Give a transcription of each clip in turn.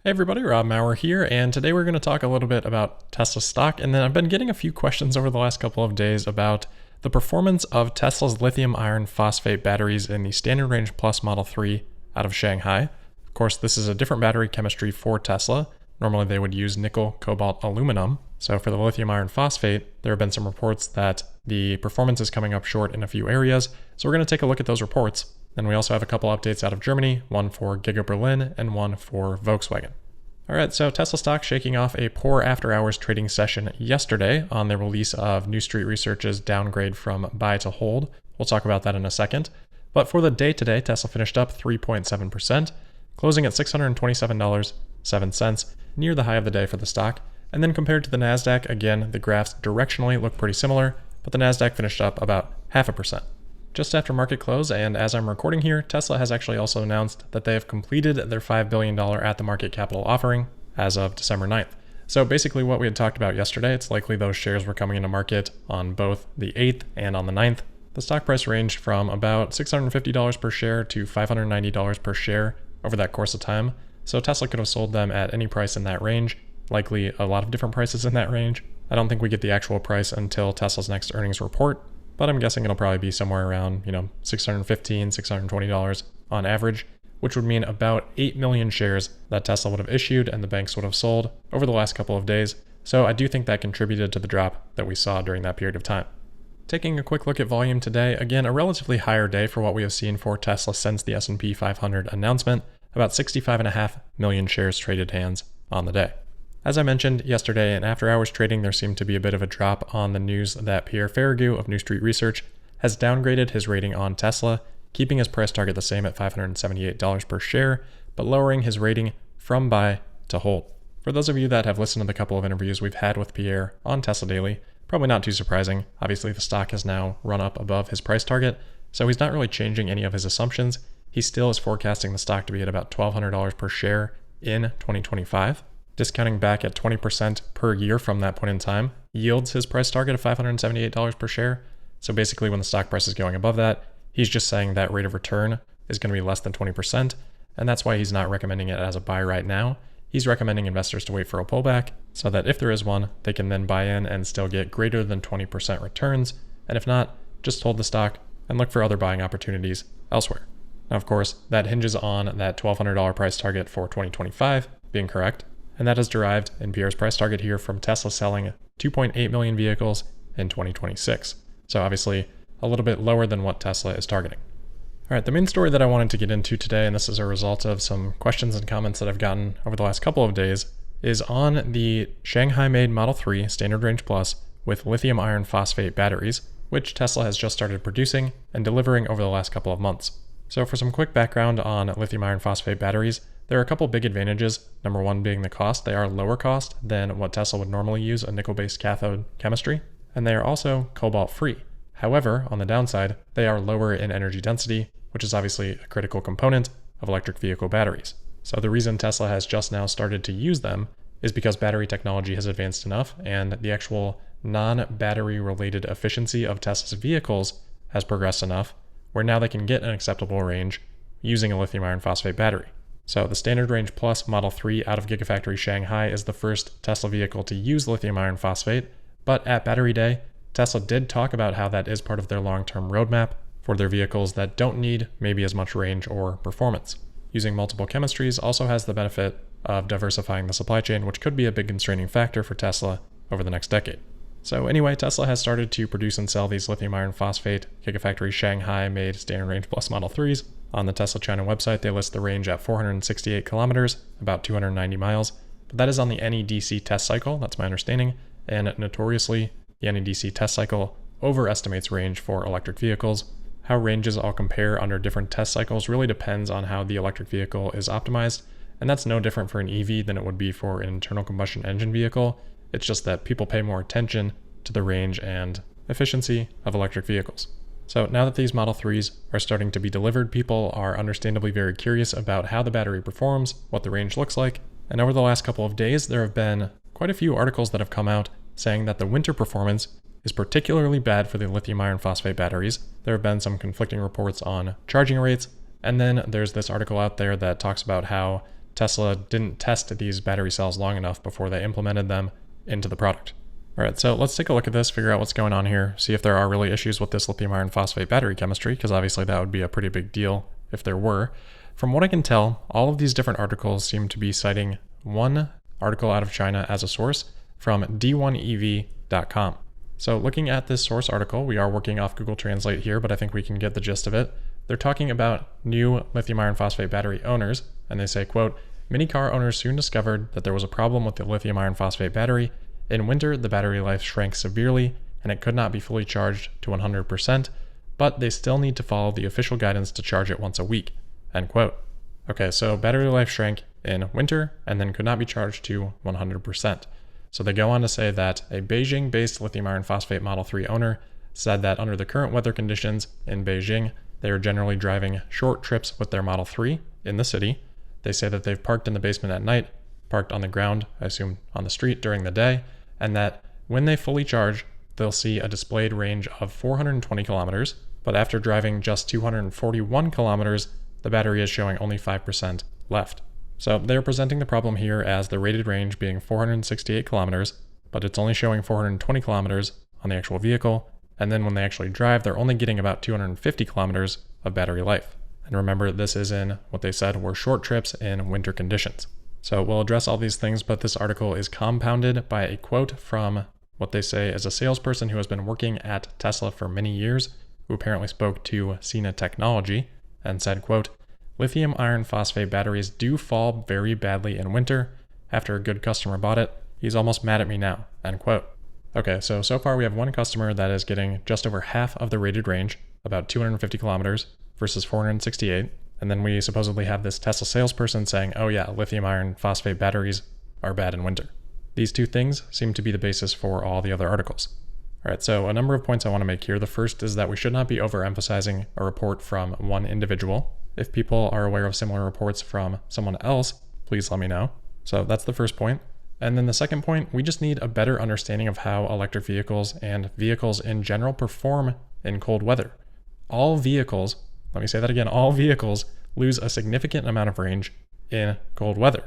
Hey everybody, Rob Maurer here, and today we're going to talk a little bit about Tesla stock, and then I've been getting a few questions over the last couple of days about the performance of Tesla's lithium iron phosphate batteries in the Standard Range Plus Model 3 out of Shanghai. Of course, this is a different battery chemistry for Tesla. Normally they would use nickel, cobalt, aluminum. So for the lithium iron phosphate, there have been some reports that the performance is coming up short in a few areas. So we're going to take a look at those reports. Then we also have a couple updates out of Germany, one for Giga Berlin and one for Volkswagen. All right, so Tesla stock shaking off a poor after-hours trading session yesterday on the release of New Street Research's downgrade from buy to hold. We'll talk about that in a second. But for the day today, Tesla finished up 3.7%, closing at $627.07, near the high of the day for the stock. And then compared to the NASDAQ, again, the graphs directionally look pretty similar, but the NASDAQ finished up about 0.5%. Just after market close, and as I'm recording here, Tesla has actually also announced that they have completed their $5 billion at-the-market capital offering as of December 9th. So basically what we had talked about yesterday, it's likely those shares were coming into market on both the 8th and on the 9th. The stock price ranged from about $650 per share to $590 per share over that course of time. So Tesla could have sold them at any price in that range, likely a lot of different prices in that range. I don't think we get the actual price until Tesla's next earnings report, but I'm guessing it'll probably be somewhere around, $615, $620 on average, which would mean about 8 million shares that Tesla would have issued and the banks would have sold over the last couple of days. So I do think that contributed to the drop that we saw during that period of time. Taking a quick look at volume today, again, a relatively higher day for what we have seen for Tesla since the S&P 500 announcement, about 65.5 million shares traded hands on the day. As I mentioned yesterday, in after-hours trading, there seemed to be a bit of a drop on the news that Pierre Ferragu of New Street Research has downgraded his rating on Tesla, keeping his price target the same at $578 per share, but lowering his rating from buy to hold. For those of you that have listened to the couple of interviews we've had with Pierre on Tesla Daily, probably not too surprising. Obviously, the stock has now run up above his price target, so he's not really changing any of his assumptions. He still is forecasting the stock to be at about $1,200 per share in 2025. Discounting back at 20% per year from that point in time yields his price target of $578 per share. So basically when the stock price is going above that, he's just saying that rate of return is going to be less than 20%. And that's why he's not recommending it as a buy right now. He's recommending investors to wait for a pullback so that if there is one, they can then buy in and still get greater than 20% returns. And if not, just hold the stock and look for other buying opportunities elsewhere. Now, of course, that hinges on that $1,200 price target for 2025 being correct. And that is derived in Pierre's price target here from Tesla selling 2.8 million vehicles in 2026. So obviously a little bit lower than what Tesla is targeting. All right, the main story that I wanted to get into today, and this is a result of some questions and comments that I've gotten over the last couple of days, is on the Shanghai-made Model 3 Standard Range Plus with lithium iron phosphate batteries, which Tesla has just started producing and delivering over the last couple of months. So for some quick background on lithium iron phosphate batteries, there are a couple big advantages. Number one being the cost. They are lower cost than what Tesla would normally use, a nickel-based cathode chemistry, and they are also cobalt-free. However, on the downside, they are lower in energy density, which is obviously a critical component of electric vehicle batteries. So the reason Tesla has just now started to use them is because battery technology has advanced enough and the actual non-battery related efficiency of Tesla's vehicles has progressed enough where now they can get an acceptable range using a lithium iron phosphate battery. So the Standard Range Plus Model 3 out of Gigafactory Shanghai is the first Tesla vehicle to use lithium iron phosphate, but at Battery Day, Tesla did talk about how that is part of their long-term roadmap for their vehicles that don't need maybe as much range or performance. Using multiple chemistries also has the benefit of diversifying the supply chain, which could be a big constraining factor for Tesla over the next decade. So anyway, Tesla has started to produce and sell these lithium iron phosphate Gigafactory Shanghai made Standard Range Plus Model 3s. On the Tesla China website, they list the range at 468 kilometers, about 290 miles, but that is on the NEDC test cycle, that's my understanding, and notoriously, the NEDC test cycle overestimates range for electric vehicles. How ranges all compare under different test cycles really depends on how the electric vehicle is optimized, and that's no different for an EV than it would be for an internal combustion engine vehicle. It's just that people pay more attention to the range and efficiency of electric vehicles. So now that these Model 3s are starting to be delivered, people are understandably very curious about how the battery performs, what the range looks like, and over the last couple of days, there have been quite a few articles that have come out saying that the winter performance is particularly bad for the lithium iron phosphate batteries. There have been some conflicting reports on charging rates, and then there's this article out there that talks about how Tesla didn't test these battery cells long enough before they implemented them into the product. All right, so let's take a look at this, figure out what's going on here, see if there are really issues with this lithium iron phosphate battery chemistry, because obviously that would be a pretty big deal if there were. From what I can tell, all of these different articles seem to be citing one article out of China as a source from d1ev.com. So looking at this source article, we are working off Google Translate here, but I think we can get the gist of it. They're talking about new lithium iron phosphate battery owners, and they say, quote, "Many car owners soon discovered that there was a problem with the lithium iron phosphate battery. In winter, the battery life shrank severely, and it could not be fully charged to 100%, but they still need to follow the official guidance to charge it once a week." End quote. Okay, so battery life shrank in winter and then could not be charged to 100%. So they go on to say that a Beijing-based lithium iron phosphate Model 3 owner said that under the current weather conditions in Beijing, they are generally driving short trips with their Model 3 in the city. They say that they've parked in the basement at night, parked on the ground, I assume on the street during the day, and that when they fully charge, they'll see a displayed range of 420 kilometers, but after driving just 241 kilometers, the battery is showing only 5% left. So they're presenting the problem here as the rated range being 468 kilometers, but it's only showing 420 kilometers on the actual vehicle, and then when they actually drive, they're only getting about 250 kilometers of battery life. And remember, this is in what they said were short trips in winter conditions. So we'll address all these things, but this article is compounded by a quote from what they say is a salesperson who has been working at Tesla for many years, who apparently spoke to Sina Technology and said, quote, "Lithium iron phosphate batteries do fall very badly in winter. After a good customer bought it, he's almost mad at me now," end quote. Okay, so far we have one customer that is getting just over half of the rated range, about 250 kilometers versus 468. And then we supposedly have this Tesla salesperson saying, oh yeah, lithium iron phosphate batteries are bad in winter. These two things seem to be the basis for all the other articles. All right, so a number of points I want to make here. The first is that we should not be overemphasizing a report from one individual. If people are aware of similar reports from someone else, please let me know. So that's the first point. And then the second point, we just need a better understanding of how electric vehicles and vehicles in general perform in cold weather. All vehicles, let me say that again, all vehicles lose a significant amount of range in cold weather.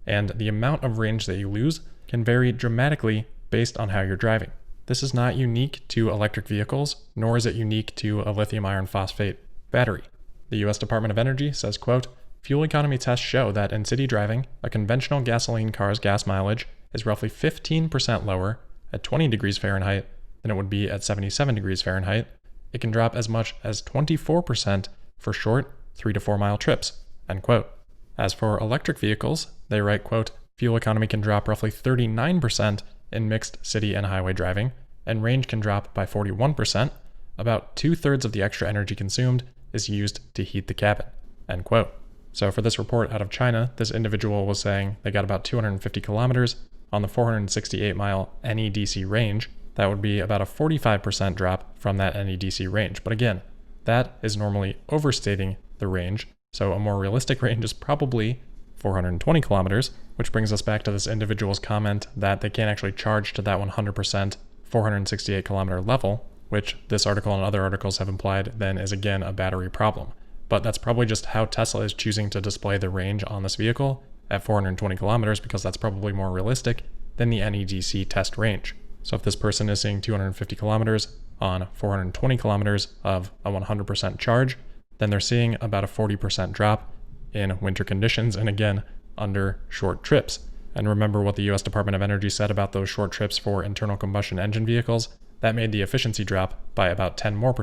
And the amount of range that you lose can vary dramatically based on how you're driving. This is not unique to electric vehicles, nor is it unique to a lithium iron phosphate battery. The US Department of Energy says, quote, "Fuel economy tests show that in city driving, a conventional gasoline car's gas mileage is roughly 15% lower at 20 degrees Fahrenheit than it would be at 77 degrees Fahrenheit. It can drop as much as 24% for short 3 to 4 mile trips," end quote. As for electric vehicles, they write, quote, "Fuel economy can drop roughly 39% in mixed city and highway driving, and range can drop by 41%. About 2/3 of the extra energy consumed is used to heat the cabin," end quote. So for this report out of China, this individual was saying they got about 250 kilometers on the 468 mile NEDC range. That would be about a 45% drop from that NEDC range. But again, that is normally overstating the range. So a more realistic range is probably 420 kilometers, which brings us back to this individual's comment that they can't actually charge to that 100% 468 kilometer level, which this article and other articles have implied then is again a battery problem. But that's probably just how Tesla is choosing to display the range on this vehicle at 420 kilometers, because that's probably more realistic than the NEDC test range. So if this person is seeing 250 kilometers on 420 kilometers of a 100% charge, then they're seeing about a 40% drop in winter conditions, and again, under short trips. And remember what the US Department of Energy said about those short trips for internal combustion engine vehicles? That made the efficiency drop by about 10% more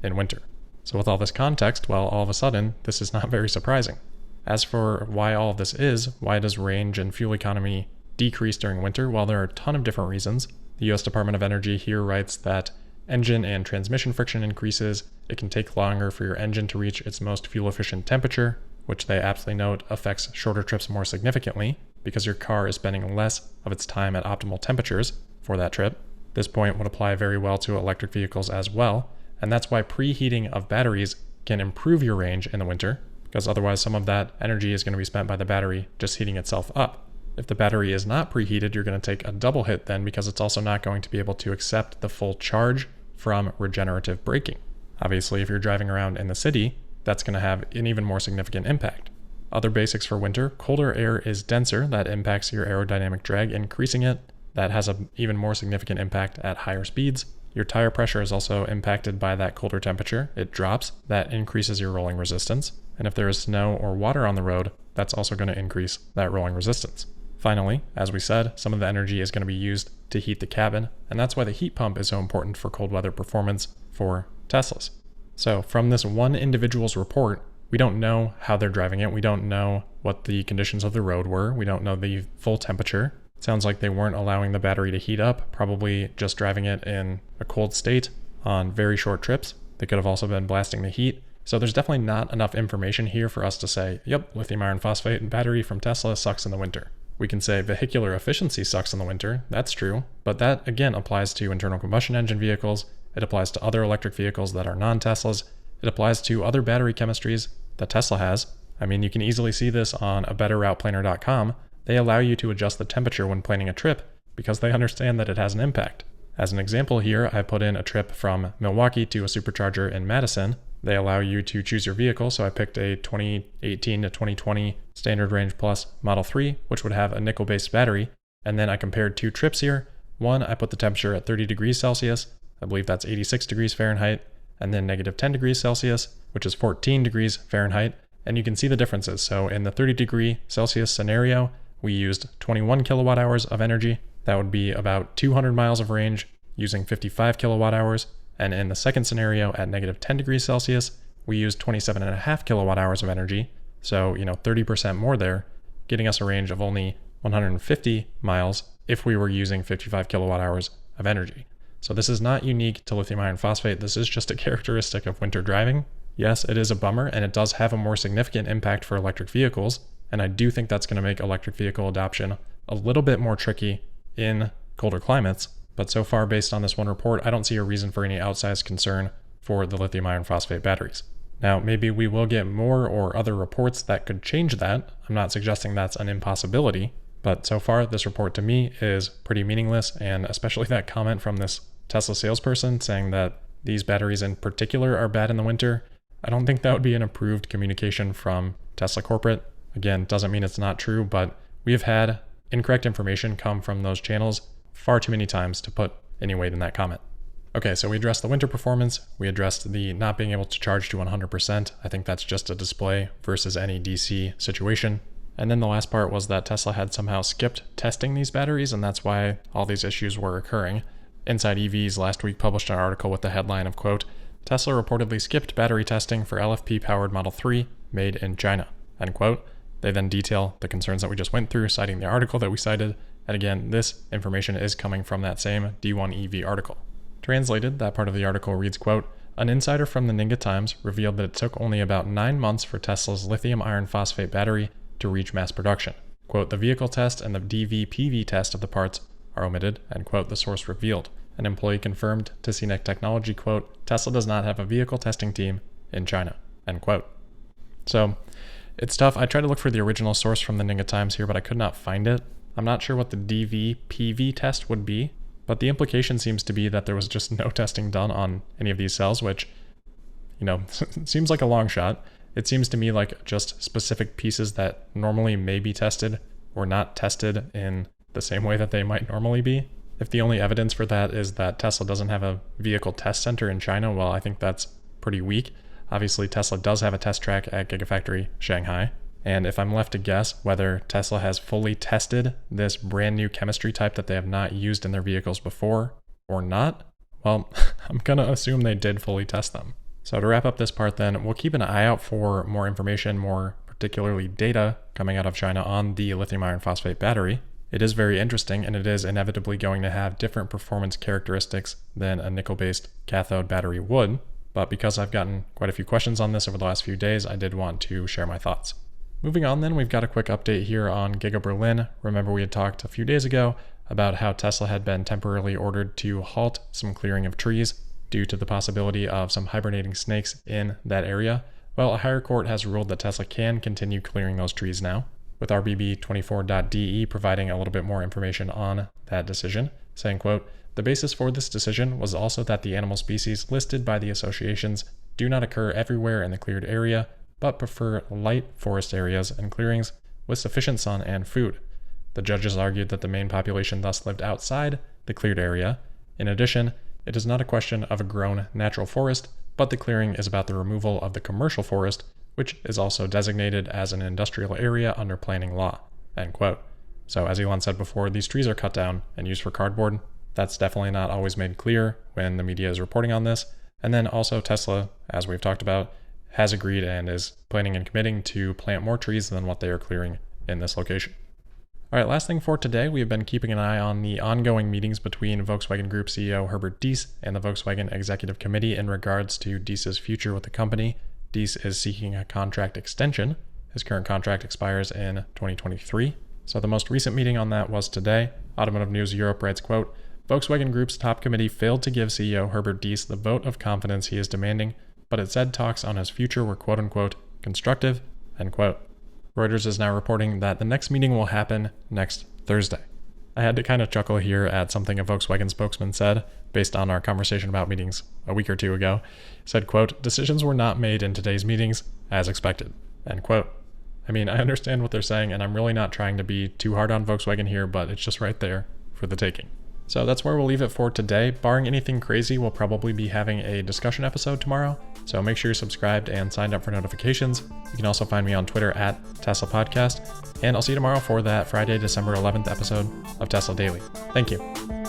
in winter. So with all this context, well, all of a sudden, this is not very surprising. As for why all of this is, why does range and fuel economy decrease during winter? Well, there are a ton of different reasons. The US Department of Energy here writes that engine and transmission friction increases. It can take longer for your engine to reach its most fuel-efficient temperature, which they aptly note affects shorter trips more significantly because your car is spending less of its time at optimal temperatures for that trip. This point would apply very well to electric vehicles as well, and that's why preheating of batteries can improve your range in the winter, because otherwise some of that energy is going to be spent by the battery just heating itself up. If the battery is not preheated, you're going to take a double hit then, because it's also not going to be able to accept the full charge from regenerative braking. Obviously, if you're driving around in the city, that's going to have an even more significant impact. Other basics for winter: colder air is denser, that impacts your aerodynamic drag, increasing it. That has an even more significant impact at higher speeds. Your tire pressure is also impacted by that colder temperature. It drops, that increases your rolling resistance. And if there is snow or water on the road, that's also going to increase that rolling resistance. Finally, as we said, some of the energy is going to be used to heat the cabin, and that's why the heat pump is so important for cold weather performance for Teslas. So from this one individual's report, we don't know how they're driving it. We don't know what the conditions of the road were. We don't know the full temperature. It sounds like they weren't allowing the battery to heat up, probably just driving it in a cold state on very short trips. They could have also been blasting the heat. So there's definitely not enough information here for us to say, yep, lithium iron phosphate and battery from Tesla sucks in the winter. We can say vehicular efficiency sucks in the winter. That's true. But that, again, applies to internal combustion engine vehicles. It applies to other electric vehicles that are non-Teslas. It applies to other battery chemistries that Tesla has. I mean, you can easily see this on a betterrouteplaner.com. They allow you to adjust the temperature when planning a trip because they understand that it has an impact. As an example here, I put in a trip from Milwaukee to a supercharger in Madison. They allow you to choose your vehicle, so I picked a 2018 to 2020 Standard Range Plus Model 3, which would have a nickel-based battery, and then I compared two trips here. One, I put the temperature at 30 degrees Celsius, I believe that's 86 degrees Fahrenheit, and then negative 10 degrees Celsius, which is 14 degrees Fahrenheit, and you can see the differences. So in the 30 degree Celsius scenario, we used 21 kilowatt hours of energy. That would be about 200 miles of range using 55 kilowatt hours. And in the second scenario at negative 10 degrees Celsius, we used 27.5 kilowatt hours of energy. So, 30% more there, getting us a range of only 150 miles if we were using 55 kilowatt hours of energy. So this is not unique to lithium iron phosphate. This is just a characteristic of winter driving. Yes, it is a bummer, and it does have a more significant impact for electric vehicles. And I do think that's going to make electric vehicle adoption a little bit more tricky in colder climates. But so far, based on this one report, I don't see a reason for any outsized concern for the lithium iron phosphate batteries. Now, maybe we will get more or other reports that could change that. I'm not suggesting that's an impossibility, but so far, this report to me is pretty meaningless, and especially that comment from this Tesla salesperson saying that these batteries in particular are bad in the winter. I don't think that would be an approved communication from Tesla corporate. Again, doesn't mean it's not true, but we have had incorrect information come from those channels far too many times to put any weight in that comment. Okay, so we addressed the winter performance. We addressed the not being able to charge to 100%. I think that's just a display versus any DC situation. And then the last part was that Tesla had somehow skipped testing these batteries, and that's why all these issues were occurring. Inside EVs last week published an article with the headline of, quote, Tesla reportedly skipped battery testing for LFP powered Model 3 made in China, end quote. They then detail the concerns that we just went through, citing the article that we cited. And again, this information is coming from that same D1 EV article. Translated, that part of the article reads, quote, an insider from the Ninga Times revealed that it took only about 9 months for Tesla's lithium iron phosphate battery to reach mass production. Quote, the vehicle test and the DVPV test of the parts are omitted, end quote, the source revealed. An employee confirmed to CNET Technology, quote, Tesla does not have a vehicle testing team in China, end quote. So, it's tough. I tried to look for the original source from the Ninga Times here, but I could not find it. I'm not sure what the DVPV test would be, but the implication seems to be that there was just no testing done on any of these cells, which, seems like a long shot. It seems to me like just specific pieces that normally may be tested or not tested in the same way that they might normally be. If the only evidence for that is that Tesla doesn't have a vehicle test center in China, well, I think that's pretty weak. Obviously, Tesla does have a test track at Gigafactory Shanghai. And if I'm left to guess whether Tesla has fully tested this brand new chemistry type that they have not used in their vehicles before or not, well, I'm going to assume they did fully test them. So to wrap up this part then, we'll keep an eye out for more information, more particularly data coming out of China on the lithium iron phosphate battery. It is very interesting, and it is inevitably going to have different performance characteristics than a nickel-based cathode battery would. But because I've gotten quite a few questions on this over the last few days, I did want to share my thoughts. Moving on then, we've got a quick update here on Giga Berlin. Remember we had talked a few days ago about how Tesla had been temporarily ordered to halt some clearing of trees due to the possibility of some hibernating snakes in that area. Well, a higher court has ruled that Tesla can continue clearing those trees now, with RBB24.de providing a little bit more information on that decision, saying, quote, the basis for this decision was also that the animal species listed by the associations do not occur everywhere in the cleared area, but prefer light forest areas and clearings with sufficient sun and food. The judges argued that the main population thus lived outside the cleared area. In addition, it is not a question of a grown natural forest, but the clearing is about the removal of the commercial forest, which is also designated as an industrial area under planning law." End quote. So as Elon said before, these trees are cut down and used for cardboard. That's definitely not always made clear when the media is reporting on this. And then also Tesla, as we've talked about, has agreed and is planning and committing to plant more trees than what they are clearing in this location. All right, last thing for today, we have been keeping an eye on the ongoing meetings between Volkswagen Group CEO Herbert Diess and the Volkswagen Executive Committee in regards to Diess's future with the company. Diess is seeking a contract extension. His current contract expires in 2023. So the most recent meeting on that was today. Automotive News Europe writes, quote, "Volkswagen Group's top committee failed to give CEO Herbert Diess the vote of confidence he is demanding, but it said talks on his future were quote-unquote constructive," end quote. Reuters is now reporting that the next meeting will happen next Thursday. I had to kind of chuckle here at something a Volkswagen spokesman said, based on our conversation about meetings a week or two ago. He said, quote, "Decisions were not made in today's meetings, as expected," end quote. I mean, I understand what they're saying, and I'm really not trying to be too hard on Volkswagen here, but it's just right there for the taking. So that's where we'll leave it for today. Barring anything crazy, we'll probably be having a discussion episode tomorrow. So make sure you're subscribed and signed up for notifications. You can also find me on Twitter at Tesla Podcast. And I'll see you tomorrow for that Friday, December 11th episode of Tesla Daily. Thank you.